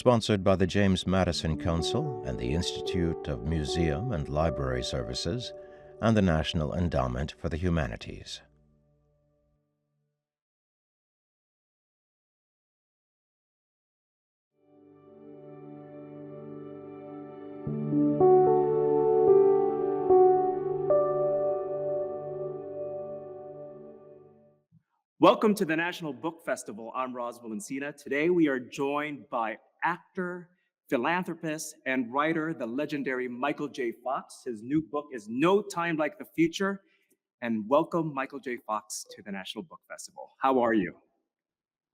Sponsored by the James Madison Council and the Institute of Museum and Library Services and the National Endowment for the Humanities. Welcome to the National Book Festival. I'm Roz Valencina. Today we are joined by actor, philanthropist, and writer, the legendary Michael J. Fox. His new book is No Time Like the Future. And welcome, Michael J. Fox, to the National Book Festival. How are you?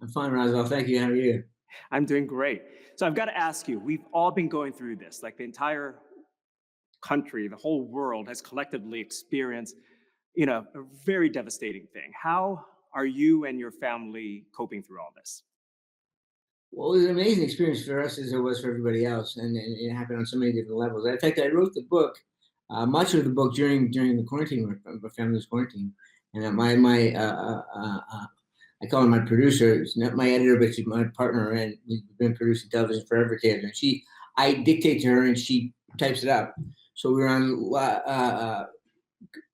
I'm fine, Roswell. Thank you. How are you? I'm doing great. So I've got to ask you, we've all been going through this, like the entire country, the whole world has collectively experienced, a very devastating thing. How are you and your family coping through all this? Well, it was an amazing experience for us as it was for everybody else, and it happened on so many different levels. In fact, I wrote the book, much of the book during the quarantine, when my family was quarantined, and I call her my producer. She's not my editor, but she's my partner, and we've been producing television forever together. And I dictate to her, and she types it up. So we were on,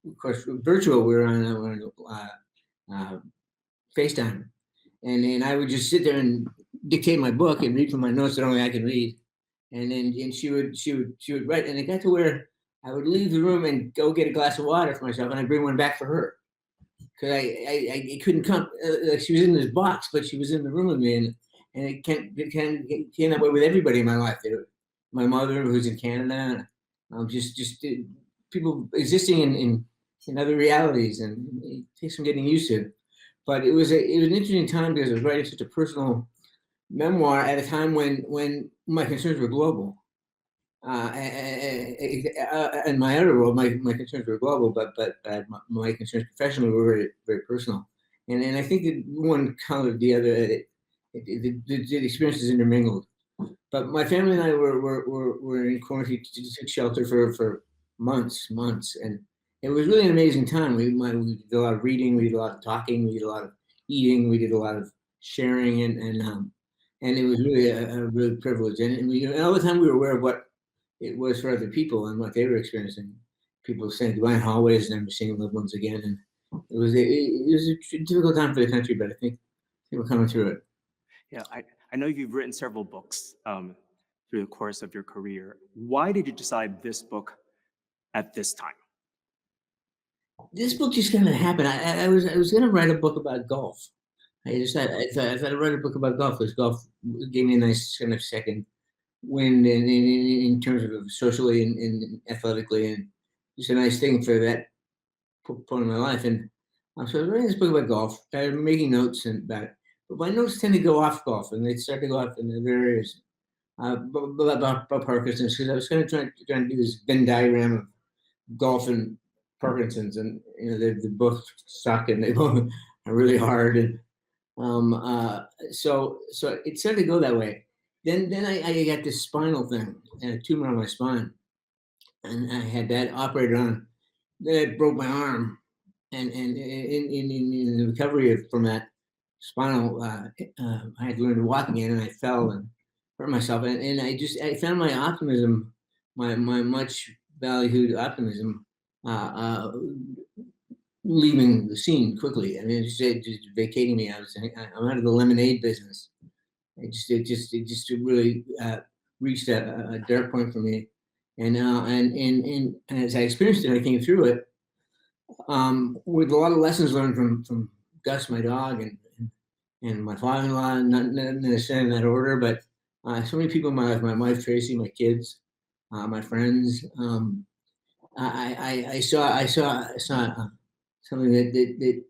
of course, virtual. We were on FaceTime, and I would just sit there and dictate my book and read from my notes that only I can read, and she would write, and it got to where I would leave the room and go get a glass of water for myself, and I'd bring one back for her because I couldn't come. Like she was in this box, but she was in the room with me, and it came that way with everybody in my life. My mother, who's in Canada, just people existing in other realities, and it takes some getting used to. But it was an interesting time because I was writing such a personal memoir at a time when my concerns were global. In my other world, my concerns were global, but my concerns professionally were very, very personal. And I think that one colored the other. The experiences intermingled. But my family and I were in quarantine, took shelter for months, and it was really an amazing time. We did a lot of reading, we did a lot of talking, we did a lot of eating, we did a lot of sharing, and it was really a real privilege. And all the time we were aware of what it was for other people and what they were experiencing. People saying goodbye in hallways and never seeing loved ones again. And it was a difficult time for the country, but I think we're coming through it. Yeah, I know you've written several books through the course of your career. Why did you decide this book at this time? This book just kind of happened. I was going to write a book about golf. I thought I'd write a book about golf because golf gave me a nice kind of second wind in terms of socially and athletically, and just a nice thing for that point in my life. And so I was writing this book about golf. I was making notes about it, but my notes tend to go off golf, and they start to go off in other areas. About Parkinson's, because I was going to try to do this Venn diagram of golf and Parkinson's, and they both suck and they both are really hard, and so it started to go that way. Then I got this spinal thing and a tumor on my spine, and I had that operated on. Then it broke my arm, and in the recovery from that spinal, I had to learn to walk again, and I fell and hurt myself, and I found my optimism, my much valued optimism, leaving the scene quickly. I mean, just vacating me. I'm out of the lemonade business. It just really reached a dark point for me, and as I experienced it, I came through it with a lot of lessons learned from Gus, my dog, and my father-in-law. Not necessarily in that order, but so many people in my life: my wife Tracy, my kids, my friends. I saw something that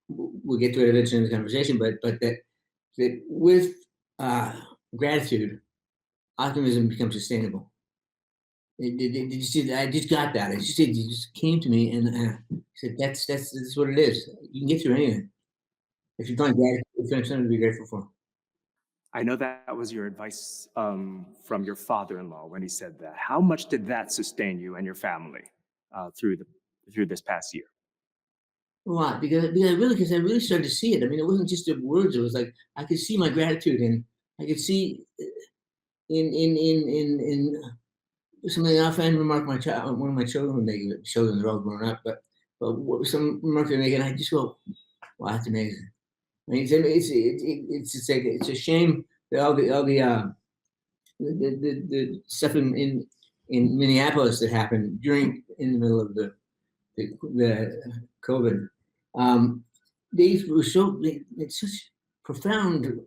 we'll get to it eventually in the conversation, but that with gratitude, optimism becomes sustainable. I just got that. It just came to me, and I said, "That's what it is. You can get through anything if you find gratitude. If you find something to be grateful for." I know that was your advice from your father-in-law when he said that. How much did that sustain you and your family through this past year? A lot because I really started to see it. I mean, it wasn't just the words. It was like I could see my gratitude, and I could see something I often remark one of my children would make, children are all grown up, but some remark they make, and I just go, wow, that's amazing. I mean, it's like, it's a shame that the stuff in Minneapolis that happened in the middle of the COVID. They were it's such profound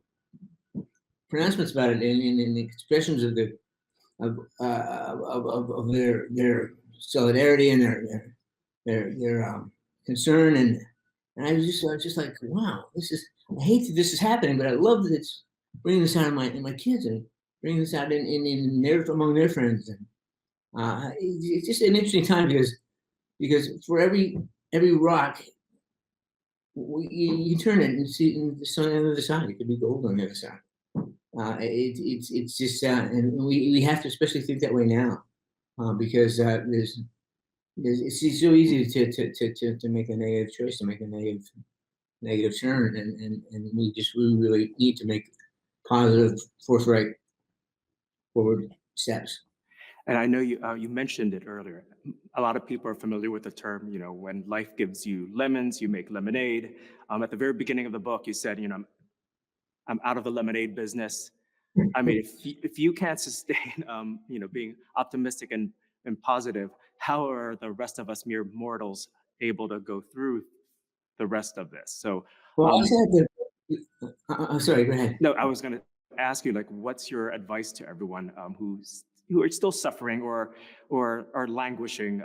pronouncements about it, in the expressions of their solidarity and their concern, and I was just like, wow, I hate that this is happening, but I love that it's bringing this out in my kids, and bringing this out among their friends, and it's just an interesting time, because for every rock, you turn it and see the sun on the other side. It could be gold on the other side. It's just, and we have to especially think that way now, because it's so easy to make a negative choice, to make a negative turn, and we really need to make positive, forthright, forward steps. And I know you mentioned it earlier. A lot of people are familiar with the term, when life gives you lemons, you make lemonade. At the very beginning of the book, you said, I'm out of the lemonade business. I mean, if you can't sustain, being optimistic and positive, how are the rest of us mere mortals able to go through the rest of this? So, Well, sorry, go ahead. no, I was going to ask you, what's your advice to everyone who are still suffering or are languishing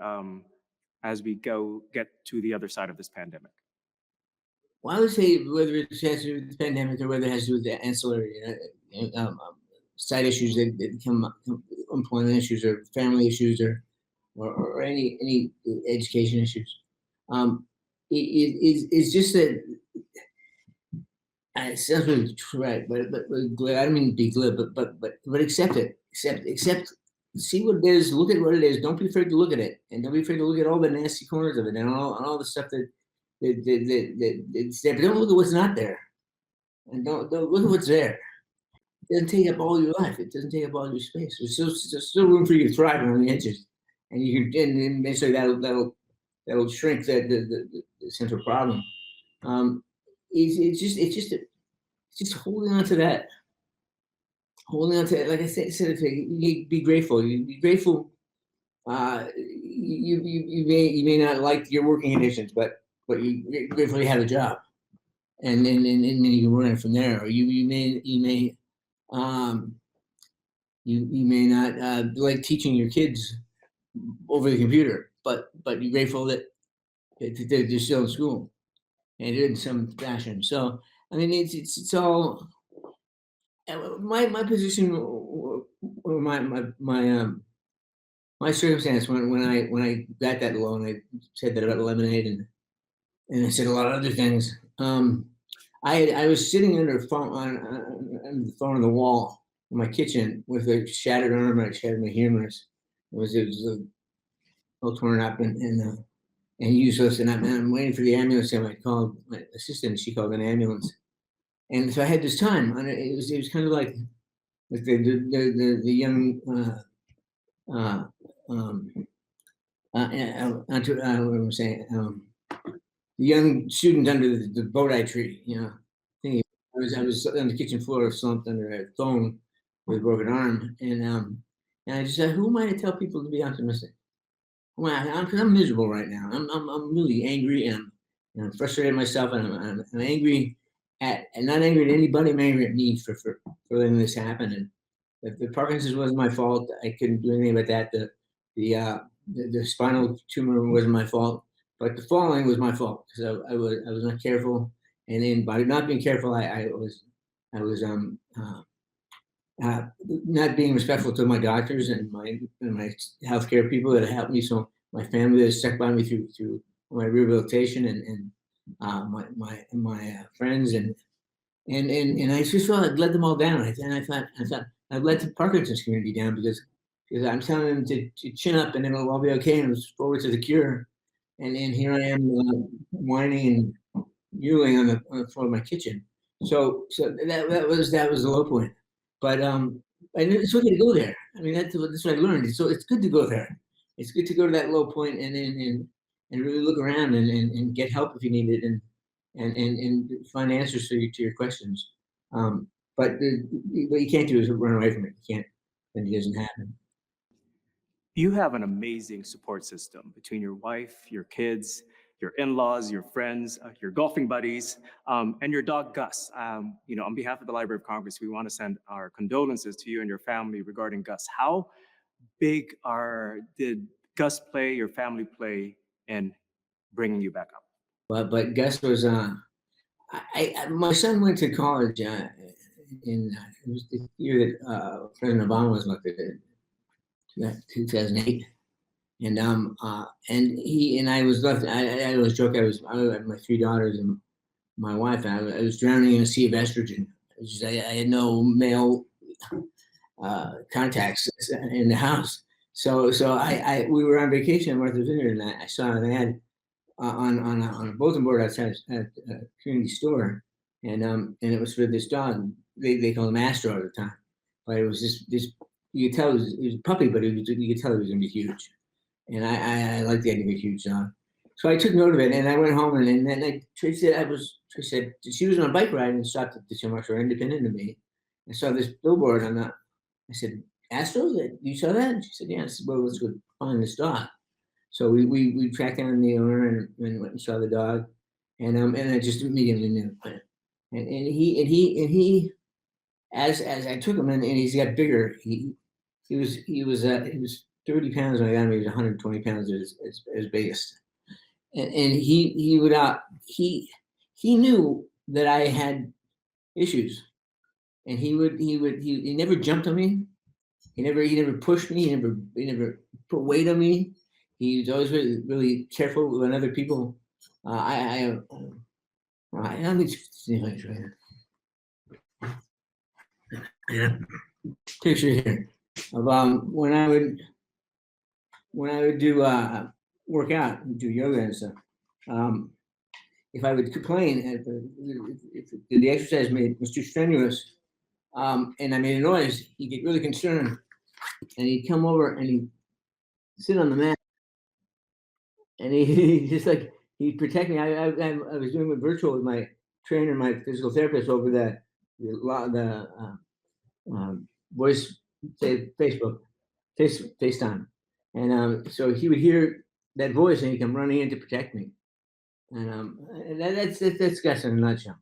as we get to the other side of this pandemic? Well, I would say, whether it has to do with the pandemic or whether it has to do with the ancillary side issues that come, employment issues or family issues or any education issues, it's just that, it sounds really trite, but I don't mean to be glib, but accept it. Accept. See what it is. Look at what it is. Don't be afraid to look at it, and don't be afraid to look at all the nasty corners of it, and all the stuff that's there. But don't look at what's not there, and don't look at what's there. It doesn't take up all your life. It doesn't take up all your space. There's still room for you to thrive on the edges, and you can, and eventually that'll shrink the central problem. It's just holding on to that. Holding on to it, like I said, you be grateful. You be grateful. You may not like your working conditions, but you're grateful you have a job, and then you can run it from there. Or you may not like teaching your kids over the computer, but you're grateful that they're still in school and in some fashion. So I mean, it's all. My position, or my circumstance when I got that loan, I said that about lemonade, and I said a lot of other things. I was sitting under the phone on the wall in my kitchen with a shattered arm. I shattered my humerus. It was all torn up and useless. And I'm waiting for the ambulance. And I called my assistant, and she called an ambulance. And so I had this time, and it was kind of like the young what am I saying? The young student under the Bodhi tree, Thinking, I was on the kitchen floor, slumped under a phone with a broken arm, and I just said, who am I to tell people to be optimistic? Well, I'm miserable right now. I'm really angry, and I'm frustrated at myself, and I'm angry. And not angry at anybody. I'm angry at me for letting this happen. And the Parkinson's wasn't my fault. I couldn't do anything about that. The spinal tumor wasn't my fault, but the falling was my fault, because I was not careful. And then by not being careful, I was not being respectful to my doctors and my healthcare people that helped me. So my family that stuck by me through my rehabilitation and my friends, and I just felt I'd let them all down. And I thought I'd let the Parkinson's community down, because I'm telling them to chin up and it'll all be okay, and it's forward to the cure. And here I am whining and mewling on the floor of my kitchen. So that was the low point. But and it's okay to go there. I mean, that's what I learned. So it's good to go there. It's good to go to that low point and really look around and get help if you need it and find answers to your questions. But what you can't do is run away from it. You can't, then it doesn't happen. You have an amazing support system between your wife, your kids, your in-laws, your friends, your golfing buddies, and your dog Gus. On behalf of the Library of Congress, we want to send our condolences to you and your family regarding Gus. How big did Gus play, your family play, in bringing you back up? But Gus was my son went to college in it was the year that President Obama was elected, 2008. And he and I was left. I always joke. I had my 3 daughters and my wife. I was drowning in a sea of estrogen. I had no male contacts in the house. So we were on vacation at Martha's Vineyard, and I saw an ad on a bulletin board outside at a community store, and it was for this dog. They called him Astro at the time, but it was this. You could tell it was a puppy, but you could tell it was going to be huge. And I like the idea of a huge dog. So I took note of it, and I went home, and then Tracy said she was on a bike ride and stopped at the Schumacher Independent of me. I saw this billboard on that. I said, Astro, you saw that? And she said, yeah. I said, well, let's go find this dog. So we tracked down the owner and went and saw the dog, and I just immediately knew. And he as I took him and he's got bigger. He was 30 pounds when I got him. He was 120 pounds as biggest. And he knew that I had issues, and he never jumped on me. He never pushed me. He never put weight on me. He was always really, really careful when other people. Let me see if I can show you. Yeah, picture here of when I would do work out and do yoga and stuff. If I would complain if the exercise was too strenuous, and I made a noise, he'd get really concerned, and he'd come over and he'd sit on the mat, and he just like he'd protect me. I was doing it virtual with my trainer, my physical therapist, over the voice, say FaceTime, and so he would hear that voice and he'd come running in to protect me, and that's Gus in a nutshell.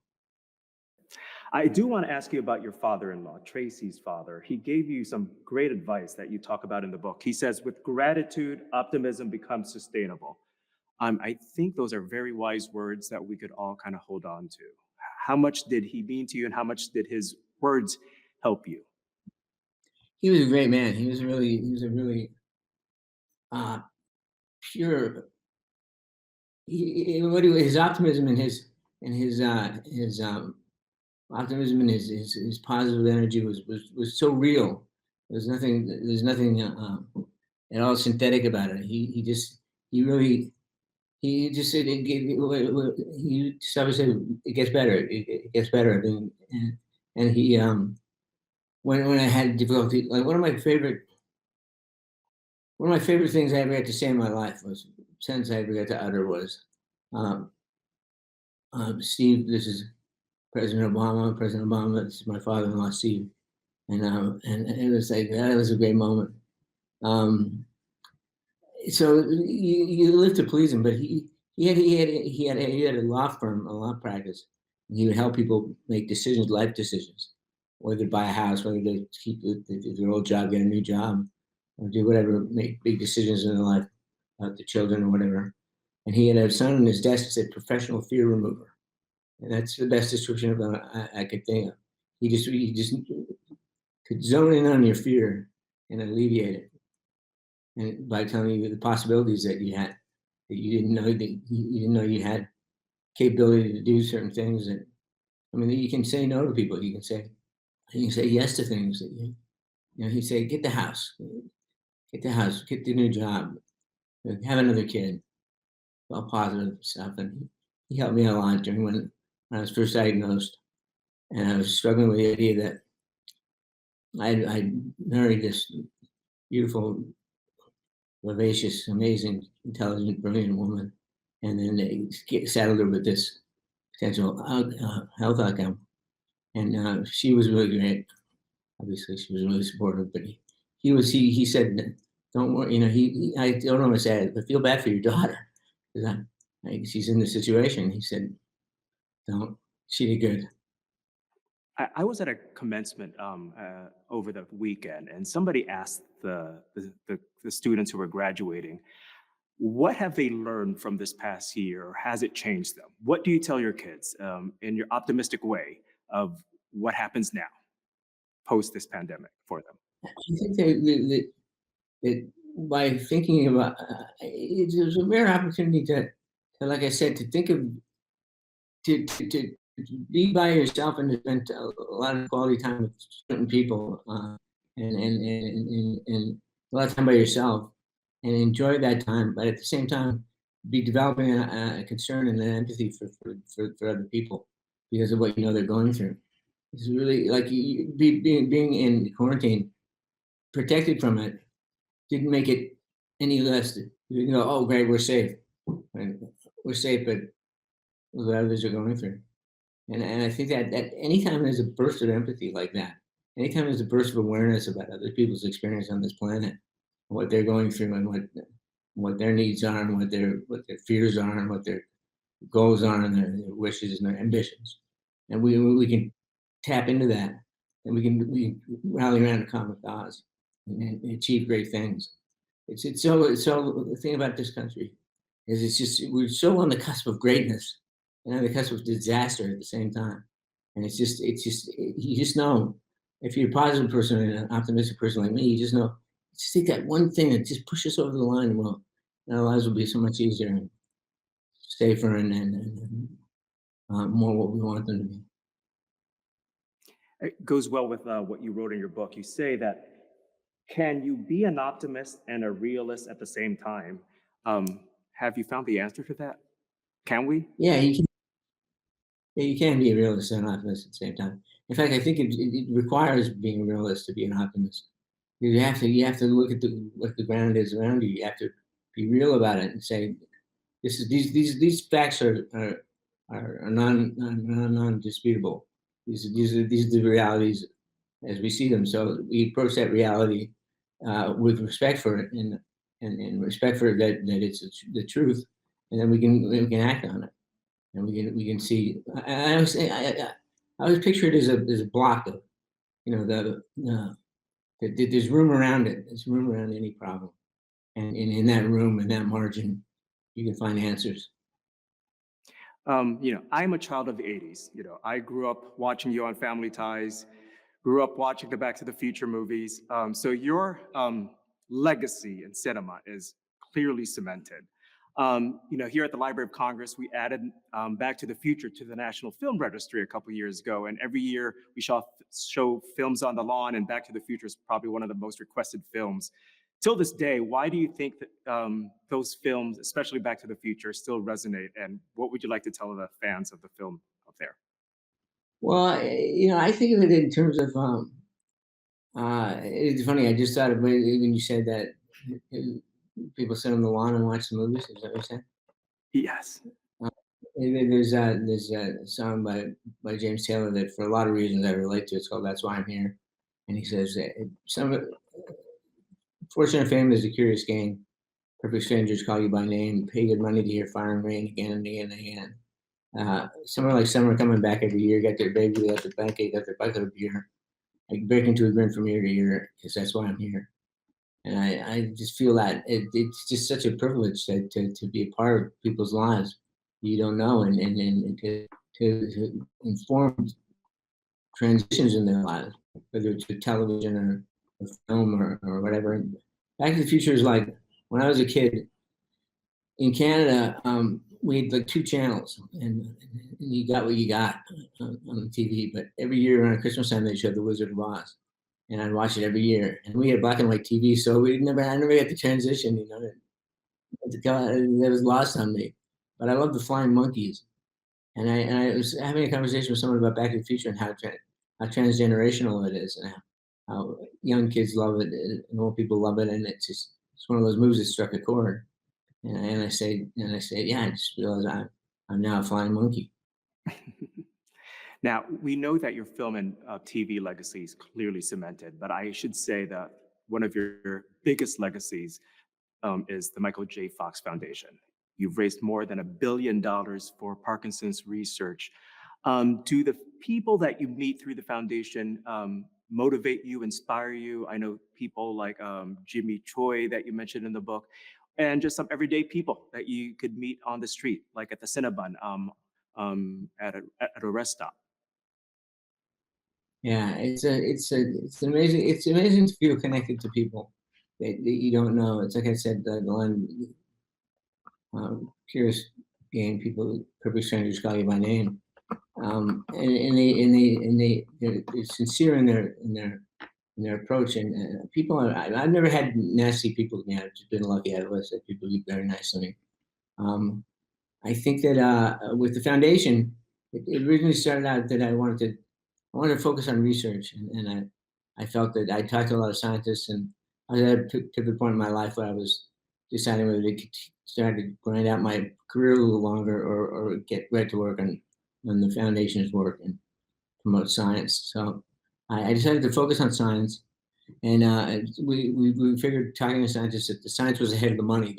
I do want to ask you about your father-in-law, Tracy's father. He gave you some great advice that you talk about in the book. He says, with gratitude, optimism becomes sustainable. I think those are very wise words that we could all kind of hold on to. How much did he mean to you, and how much did his words help you? He was a great man. He was a really pure. His optimism and his optimism and his positive energy was so real. There's nothing at all synthetic about it. He just said he just always said it gets better. It gets better. And he when I had difficulty, like one of my favorite things I ever had to say in my life was sentence I ever got to utter was, Steve, this is President Obama. President Obama, this is my father-in-law, Steve. And it was like, that was a great moment. So you live to please him, but he had a law firm, a law practice, and he would help people make decisions, life decisions, whether to buy a house, whether to keep their old job, get a new job, or do whatever, make big decisions in their life, about the children or whatever. And he had a sign on his desk that said "professional fear remover," and that's the best description of him I could think of. He just could zone in on your fear and alleviate it, and by telling you the possibilities that you had, that you didn't know you had capability to do certain things. That, I mean, you can say no to people. You can say yes to things that he'd say, get the house, get the new job, have another kid, all positive stuff. And he helped me a lot during when I was first diagnosed, and I was struggling with the idea that I married this beautiful, vivacious, amazing, intelligent, brilliant woman, and then they saddled her with this potential health outcome. And she was really great. Obviously, she was really supportive. But he said, "Don't worry." I don't know what to say, but feel bad for your daughter because she's in this situation. He said, "Don't. She did good." I was at a commencement over the weekend, and somebody asked the students who were graduating, what have they learned from this past year, or has it changed them? What do you tell your kids in your optimistic way of what happens now, post this pandemic for them? I think that by thinking about it's a rare opportunity like I said, to think of to be by yourself and to spend a lot of quality time with certain people, and a lot of time by yourself, and enjoy that time. But at the same time, be developing a concern and an empathy for other people because of what they're going through. It's really like being in quarantine, protected from it, didn't make it any less. Oh great, we're safe. Right? We're safe, but what others are going through. And I think that anytime there's a burst of empathy like that, anytime there's a burst of awareness about other people's experience on this planet, what they're going through, and what their needs are, and what their fears are, and what their goals are, and their wishes and their ambitions, and we can tap into that, and we rally around a common cause and achieve great things. It's so the thing about this country is it's just we're so on the cusp of greatness and on the cusp of disaster at the same time. And you just know if you're a positive person and an optimistic person like me, you just know just take that one thing and just push us over the line, and our lives will be so much easier and safer and more what we want them to be. It goes well with what you wrote in your book. You say that, can you be an optimist and a realist at the same time? Have you found the answer to that? Can we? Yeah, you can be a realist and an optimist at the same time. In fact, I think it requires being a realist to be an optimist. You have to look at what the ground is around you. You have to be real about it and say these facts are non disputable. These are the realities as we see them. So we approach that reality with respect for it and respect for that it's the truth, and then we can act on it, and we can see. I always picture it as a block of there's room around it. There's room around any problem, and in that room, in that margin, you can find answers. I'm a child of the 80s. I grew up watching you on Family Ties, grew up watching the Back to the Future movies. So your legacy in cinema is clearly cemented. Here at the Library of Congress, we added Back to the Future to the National Film Registry a couple years ago, and every year we show films on the lawn, and Back to the Future is probably one of the most requested films. Till this day, why do you think that those films, especially Back to the Future, still resonate? And what would you like to tell the fans of the film out there? Well, I think of it in terms of it's funny. I just thought of when you said that people sit on the lawn and watch the movies. Is that what you said? Yes. And then there's a song by James Taylor that for a lot of reasons I relate to. It's called "That's Why I'm Here," and he says that fortune and fame is a curious game. Perfect strangers call you by name, pay good money to hear fire and rain again and again and again. Somewhere like summer coming back every year, got their baby, got their pancake, got their bucket of beer. I break into a grin from ear to ear because that's why I'm here. And I just feel that it's just such a privilege to be a part of people's lives you don't know, and to inform transitions in their lives, whether it's to television or film or whatever. Back to the Future is like when I was a kid in Canada, we had like two channels, and you got what you got on the TV. But every year around Christmas time, they showed The Wizard of Oz, and I'd watch it every year. And we had black and white TV, so I never had to transition. That was lost on me. But I love the Flying Monkeys, and I was having a conversation with someone about Back to the Future and how transgenerational it is, and how young kids love it and old people love it, and it's one of those movies that struck a chord. And I say, yeah, I just realized I'm now a flying monkey. Now, we know that your film and TV legacy is clearly cemented, but I should say that one of your biggest legacies is the Michael J. Fox Foundation. You've raised more than $1 billion for Parkinson's research. Do the people that you meet through the foundation motivate you, inspire you? I know people like Jimmy Choi that you mentioned in the book, and just some everyday people that you could meet on the street, like at the Cinnabon, at a rest stop. Yeah, it's amazing to feel connected to people that you don't know. It's like I said, the line, curious game, people, perfect strangers call you by name. They're sincere in their approach, and people I've never had nasty people to me. I've just been lucky. I've always had people be very nice to me. Um, I think that with the foundation, it originally started out that I wanted to focus on research, and I felt that I talked to a lot of scientists, and I was at a pivot point in my life where I was deciding whether to start to grind out my career a little longer, or get right to work on the foundation's work and promote science. So I decided to focus on science, and we figured, talking to scientists, that the science was ahead of the money.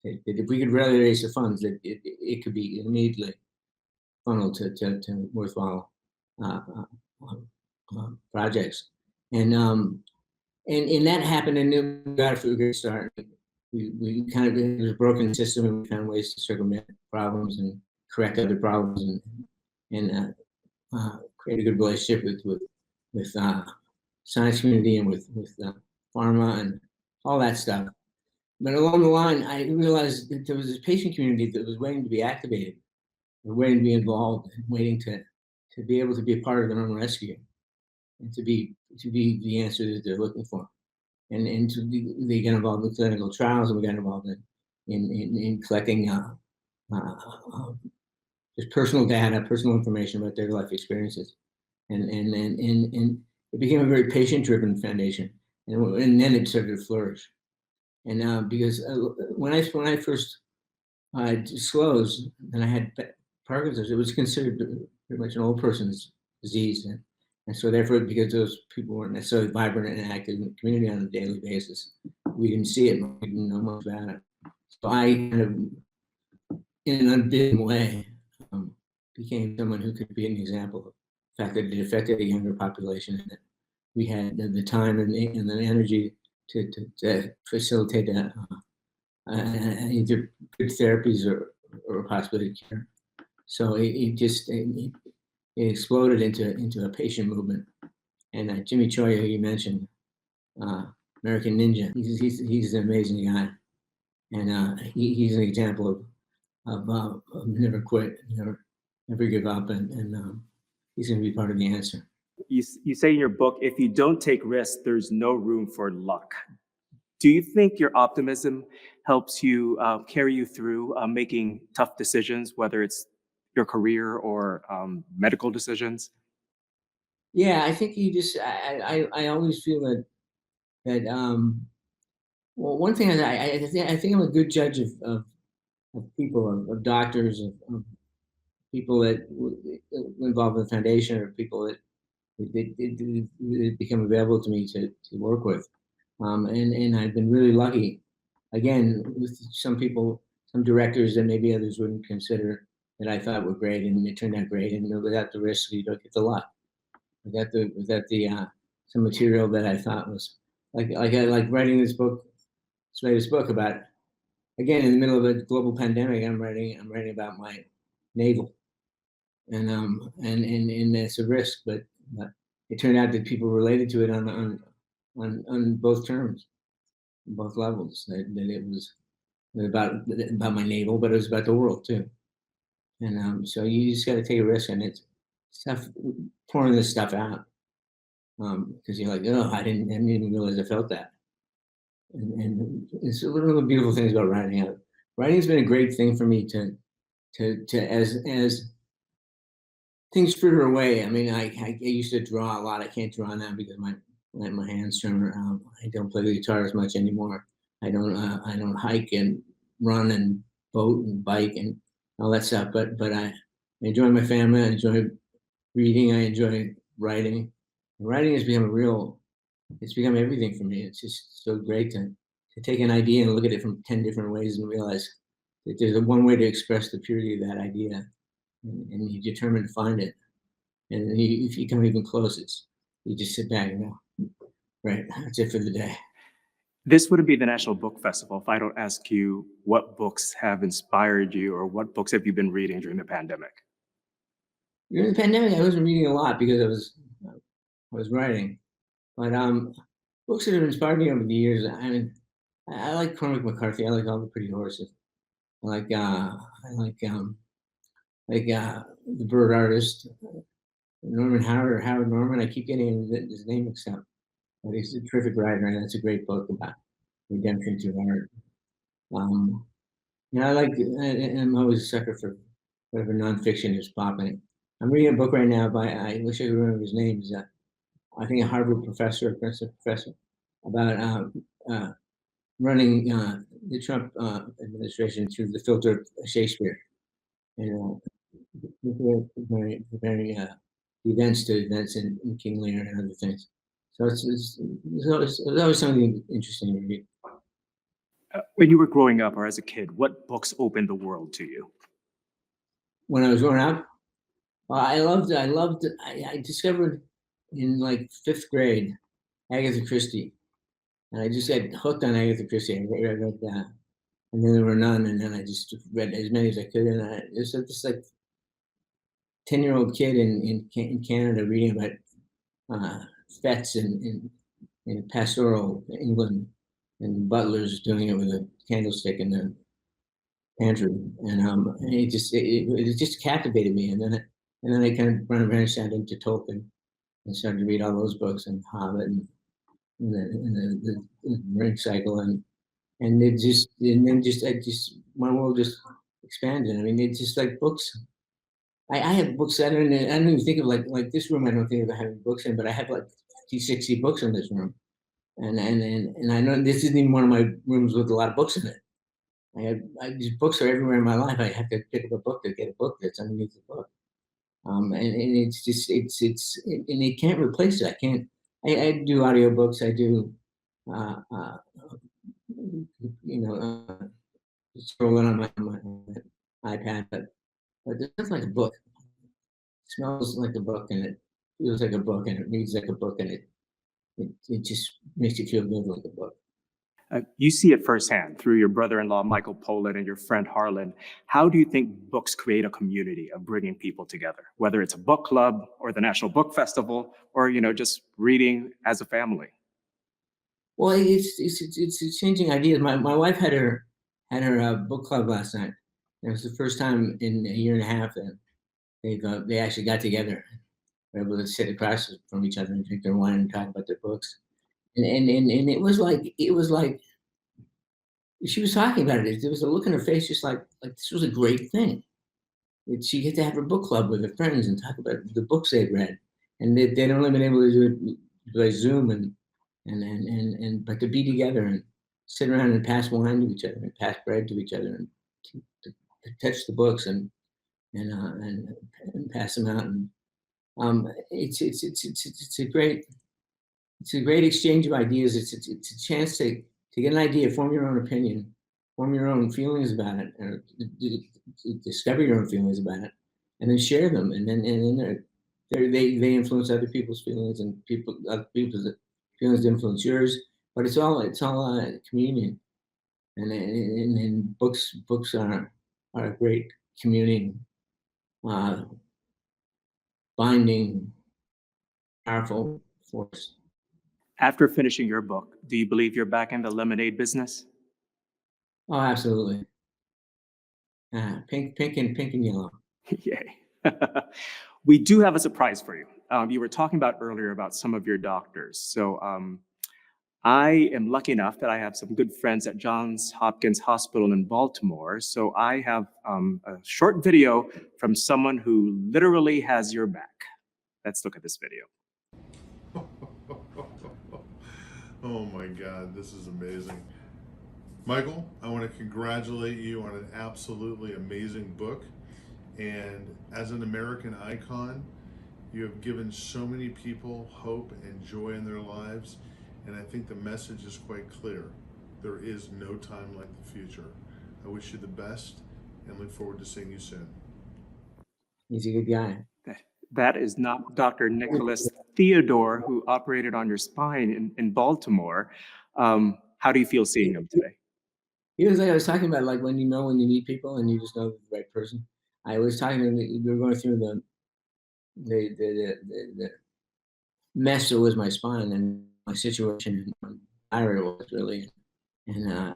That if we could really raise the funds, that it could be immediately funneled to worthwhile uh, uh, projects. And that happened, and then we got a good start. We kind of, it was a broken system, and we found ways to circumvent problems and correct other problems, and create a good relationship with science community, and with pharma and all that stuff. But along the line, I realized that there was this patient community that was waiting to be activated, and waiting to be involved, and waiting to be able to be a part of their own rescue, and to be the answer that they're looking for. And they got involved with clinical trials, and we got involved in collecting just personal data, personal information about their life experiences. And it became a very patient-driven foundation, and then it started to flourish. And because when I first disclosed that I had Parkinson's, it was considered pretty much an old person's disease, and so therefore, because those people weren't necessarily vibrant and active in the community on a daily basis, we didn't see it, we didn't know much about it. So I kind of, in an unbidden way, became someone who could be an example of the fact that it affected a younger population, and that we had the time and the energy to facilitate either good therapies or possibly cure. So it exploded into a patient movement. And Jimmy Choi, who you mentioned, American Ninja, he's an amazing guy, and he's an example of never quit, never give up, and he's going to be part of the answer. You say in your book, if you don't take risks, there's no room for luck. Do you think your optimism helps you carry you through making tough decisions, whether it's your career or medical decisions? Yeah, I think you just I always feel that well, one thing is I think I'm a good judge of people, of doctors, of people that involved in the foundation, or people that become available to me to work with. And I've been really lucky, again, with some people, some directors that maybe others wouldn't consider, that I thought were great, and it turned out great. And without the risk, you don't get the luck. Without the some material that I thought was like writing this book, this latest book about, again, in the middle of a global pandemic. I'm writing about my navel, and it's a risk, but it turned out that people related to it on both terms, both levels. That it was about my navel, but it was about the world too. And so you just got to take a risk, and it's tough pouring this stuff out, because you're like, oh, I didn't even realize I felt that. And it's one of the beautiful things about writing out. Writing's been a great thing for me to as things fritter away. I mean, I used to draw a lot. I can't draw now because my let my hands turn. I don't play the guitar as much anymore. I don't hike and run and boat and bike and all that stuff. But I enjoy my family. I enjoy reading. I enjoy writing. Writing has become it's become everything for me. It's just so great to take an idea and look at it from 10 different ways and realize that there's a one way to express the purity of that idea, and you're determined to find it. And if you come even close, you just sit back and go, right, that's it for the day. This wouldn't be the National Book Festival if I don't ask you what books have inspired you or what books have you been reading during the pandemic? During the pandemic, I wasn't reading a lot because I was writing. But books that have inspired me over the years. I mean, I like Cormac McCarthy. I like All the Pretty Horses. I like The Bird Artist, Norman Howard or Howard Norman. I keep getting his name mixed up, but he's a terrific writer, and that's a great book about redemption through art. Um, I'm always a sucker for whatever nonfiction is popping. I'm reading a book right now by, I wish I could remember his name. He's I think a Harvard professor, a Princeton professor, about running the Trump administration through the filter of Shakespeare, and comparing events to events in King Lear and other things. So it's always something interesting to read. When you were growing up or as a kid, what books opened the world to you? When I was growing up, well, I discovered in like fifth grade Agatha Christie, and I just got hooked on Agatha Christie. I read that, and then there were none, and then I just read as many as I could. And it was this like 10-year-old kid in Canada reading about fetes in pastoral England, and butlers doing it with a candlestick in the pantry, and it just captivated me. And then I kind of branched out into Tolkien and started to read all those books and Hobbit and the Ring Cycle, and I just my world just expanded. I mean, it's just like books. I have books. I don't even think of like this room. I don't think of having books in, but I have like 50, 60 books in this room, and I know this isn't even one of my rooms with a lot of books in it. These books are everywhere in my life. I have to pick up a book to get a book that's underneath the book. And it's just and it can't replace it. I do audiobooks. I do scrolling on my iPad, but there's nothing like a book. It smells like a book, and it feels like a book, and it reads like a book, and it just makes you feel good like a book. You see it firsthand through your brother-in-law, Michael Pollan, and your friend Harlan. How do you think books create a community of bringing people together, whether it's a book club or the National Book Festival, or just reading as a family? Well, it's changing ideas. My wife had her book club last night. It was the first time in a year and a half that they actually got together. They were able to sit across from each other and drink their wine and talk about their books. And it was like she was talking about it. There was a look in her face, just like this was a great thing. She get to have her book club with her friends and talk about the books they'd read, and they'd only been able to do it by Zoom but to be together and sit around and pass wine to each other and pass bread to each other and to touch the books and pass them out, and it's a great exchange of ideas. It's a chance to get an idea, form your own opinion, form your own feelings about it, or discover your own feelings about it, and then share them, and then they influence other people's feelings, and other people's feelings influence yours. But it's all communion, and books are a great communing, binding, powerful force. After finishing your book, do you believe you're back in the lemonade business? Oh, absolutely. Pink and yellow. Yay. We do have a surprise for you. You were talking about earlier about some of your doctors. So I am lucky enough that I have some good friends at Johns Hopkins Hospital in Baltimore. So I have a short video from someone who literally has your back. Let's look at this video. Oh my God, this is amazing. Michael, I want to congratulate you on an absolutely amazing book. And as an American icon, you have given so many people hope and joy in their lives. And I think the message is quite clear. There is no time like the future. I wish you the best and look forward to seeing you soon. He's a good guy. That is not Dr. Nicholas Theodore, who operated on your spine in Baltimore. How do you feel seeing him today? He was like I was talking about, like when you meet people and you just know the right person. I was talking to him. We were going through the mess that was my spine and my situation and diary was really, and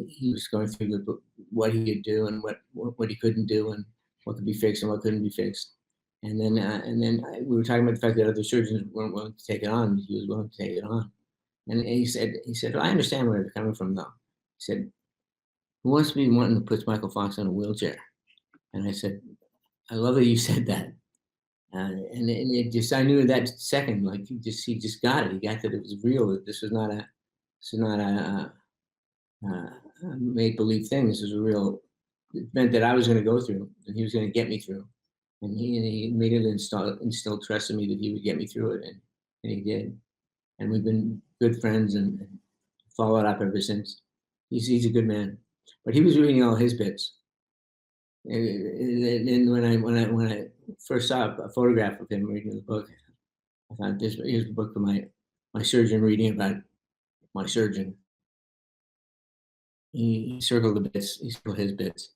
he was going through what he could do and what he couldn't do and what could be fixed and what couldn't be fixed. And then we were talking about the fact that other surgeons weren't willing to take it on. He was willing to take it on. And he said, well, I understand where they're coming from, though. He said, who wants to be wanting to put Michael Fox in a wheelchair? And I said, I love that you said that. And it just, I knew that second, like he just got it. He got that it was real, that this was not a make believe thing. This was a real, it meant that I was going to go through and he was going to get me through. And he immediately instilled trust in me that he would get me through it. And he did. And we've been good friends and followed up ever since. He's a good man. But he was reading all his bits. And when I first saw a photograph of him reading the book, I thought here's a book for my surgeon reading about my surgeon. He circled the bits. He circled his bits.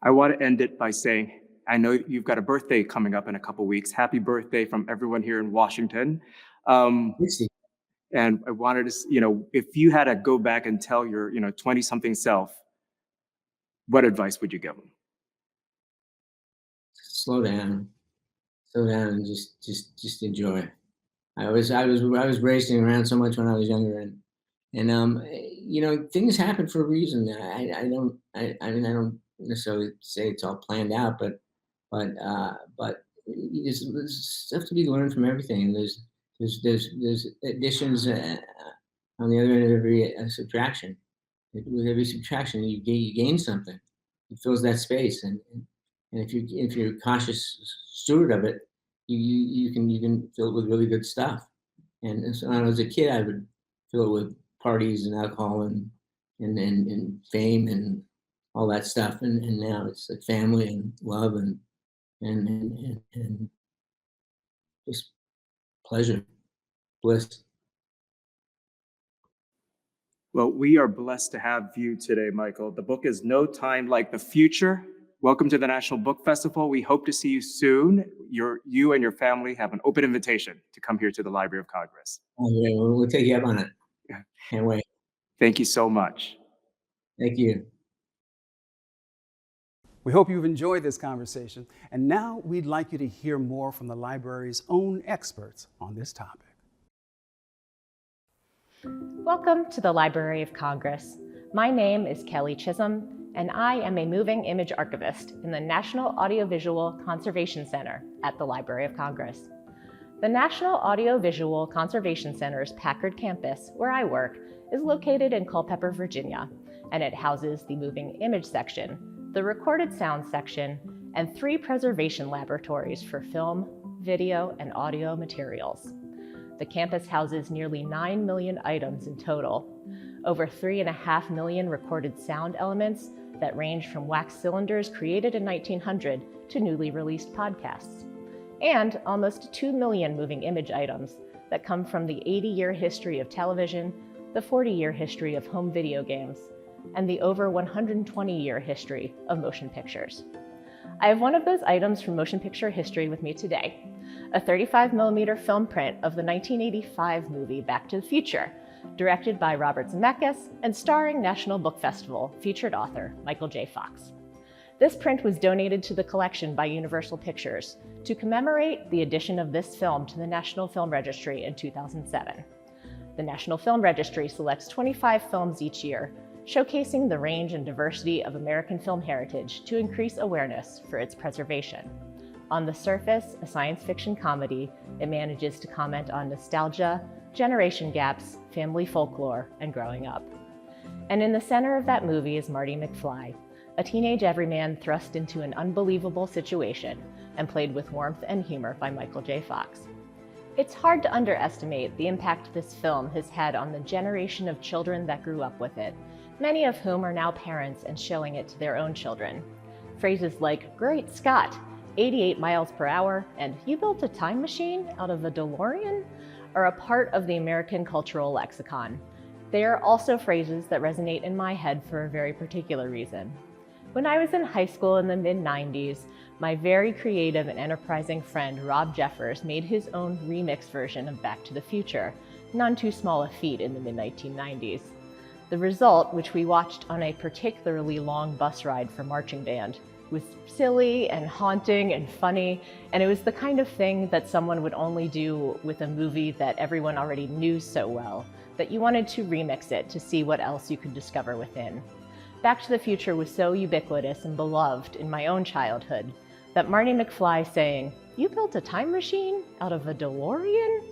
I want to end it by saying, I know you've got a birthday coming up in a couple weeks. Happy birthday from everyone here in Washington. And I wanted to, if you had to go back and tell your, 20-something self, what advice would you give them? Slow down and just enjoy. I was racing around so much when I was younger, and things happen for a reason. I don't necessarily say it's all planned out, but there's stuff to be learned from everything, and there's additions on the other end of every subtraction. With every subtraction, you gain something. It fills that space, and if you're a cautious steward of it, you can fill it with really good stuff. And so when I was a kid, I would fill it with parties and alcohol and fame and all that stuff. And now it's like family and love and just pleasure, bliss. Well, we are blessed to have you today, Michael. The book is No Time Like the Future. Welcome to the National Book Festival. We hope to see you soon. You and your family have an open invitation to come here to the Library of Congress. Oh, yeah, we'll take you up on it. Can't wait. Thank you so much. Thank you. We hope you've enjoyed this conversation. And now we'd like you to hear more from the library's own experts on this topic. Welcome to the Library of Congress. My name is Kelly Chisholm, and I am a moving image archivist in the National Audiovisual Conservation Center at the Library of Congress. The National Audiovisual Conservation Center's Packard campus, where I work, is located in Culpeper, Virginia, and it houses the moving image section, the recorded sound section, and 3 preservation laboratories for film, video, and audio materials. The campus houses nearly 9 million items in total, over 3.5 million recorded sound elements that range from wax cylinders created in 1900 to newly released podcasts, and almost 2 million moving image items that come from the 80-year history of television, the 40-year history of home video games, and the over 120-year history of motion pictures. I have one of those items from motion picture history with me today, a 35mm film print of the 1985 movie Back to the Future, directed by Robert Zemeckis and starring National Book Festival featured author Michael J. Fox. This print was donated to the collection by Universal Pictures to commemorate the addition of this film to the National Film Registry in 2007. The National Film Registry selects 25 films each year, showcasing the range and diversity of American film heritage to increase awareness for its preservation. On the surface, a science fiction comedy, it manages to comment on nostalgia, generation gaps, family folklore, and growing up. And in the center of that movie is Marty McFly, a teenage everyman thrust into an unbelievable situation and played with warmth and humor by Michael J. Fox. It's hard to underestimate the impact this film has had on the generation of children that grew up with it, many of whom are now parents and showing it to their own children. Phrases like, "Great Scott," 88 miles per hour, and "You built a time machine out of a DeLorean?" are a part of the American cultural lexicon. They are also phrases that resonate in my head for a very particular reason. When I was in high school in the mid-90s, my very creative and enterprising friend Rob Jeffers made his own remix version of Back to the Future, none too small a feat in the mid-1990s. The result, which we watched on a particularly long bus ride for marching band, was silly and haunting and funny, and it was the kind of thing that someone would only do with a movie that everyone already knew so well, that you wanted to remix it to see what else you could discover within. Back to the Future was so ubiquitous and beloved in my own childhood that Marty McFly saying, "You built a time machine out of a DeLorean?"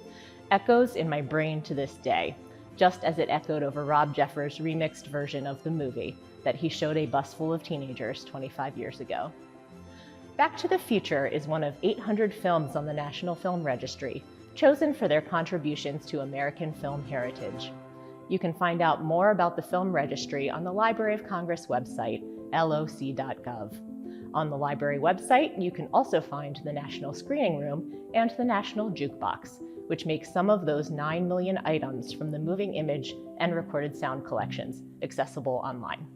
echoes in my brain to this day, just as it echoed over Rob Jeffers' remixed version of the movie that he showed a bus full of teenagers 25 years ago. Back to the Future is one of 800 films on the National Film Registry, chosen for their contributions to American film heritage. You can find out more about the Film Registry on the Library of Congress website, loc.gov. On the library website, you can also find the National Screening Room and the National Jukebox, which makes some of those 9 million items from the moving image and recorded sound collections accessible online.